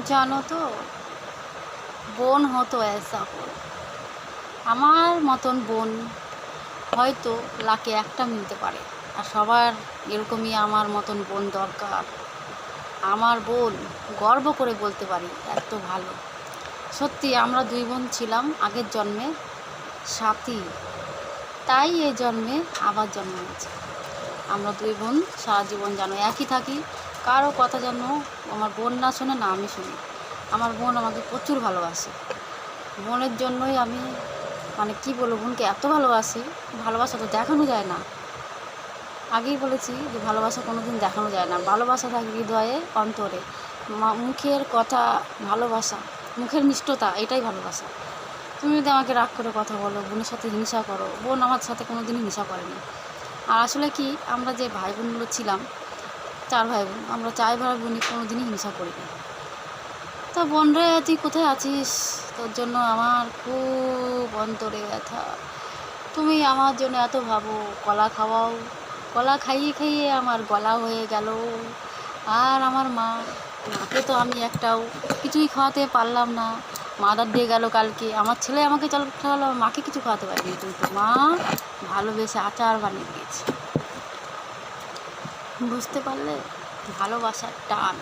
জানো তো, বোন হতো ऐसा हो। আমার মতন বোন হয়তো লাখে একটা মিলতে পারে, আর সবার এরকমই আমার মতন বোন দরকার। আমার বোন গর্ব করে বলতে পারি এত ভালো। সত্যি আমরা দুই বোন ছিলাম আগের জন্মে সাথী, তাই এই জন্মে আবার জন্ম হয়েছে। আমরা দুই বোন সারা জীবন যেন একই থাকি। কারো কথা যেন আমার বোন না শোনে, না আমি শুনি। আমার বোন আমাকে প্রচুর ভালোবাসে। বোনের জন্যই আমি মানে কি বলবো, বোনকে এত ভালোবাসি। ভালোবাসা তো দেখানো যায় না। আগেই বলেছি যে ভালোবাসা কোনো দিন দেখানো যায় না। ভালোবাসা থাকে হৃদয়ে, অন্তরে। মুখের কথা ভালোবাসা, মুখের মিষ্টতা, এটাই ভালোবাসা। তুমি যদি আমাকে রাগ করে কথা বলো, বোনের সাথে হিংসা করো, বোন আমার সাথে কোনো দিনই হিংসা করেনি। আর আসলে কি, আমরা যে ভাই বোনগুলো ছিলাম, 4 ভাই বোন, আমরা 4 ভাই বোনই কোনো দিনই হিংসা করিনি। তা বোন রে, তুই কোথায় আছিস? তোর জন্য আমার খুব অন্তরে ব্যথা। তুমি আমার জন্য এত ভাবো, কলা খাওয়াও। কলা খাইয়ে খাইয়ে আমার গলা হয়ে গেল। আর আমার মাকে তো আমি একটাও কিছুই খাওয়াতে পারলাম না। মাদার দিয়ে গেল কালকে। আমার ছেলে আমাকে চাল খাওয়ালো, মাকে কিছু খাওয়াতে পারিনি, কিন্তু মা ভালোবেসে আচার বানিয়ে দিয়েছে। বুঝতে পারলে? ভালোবাসার টান।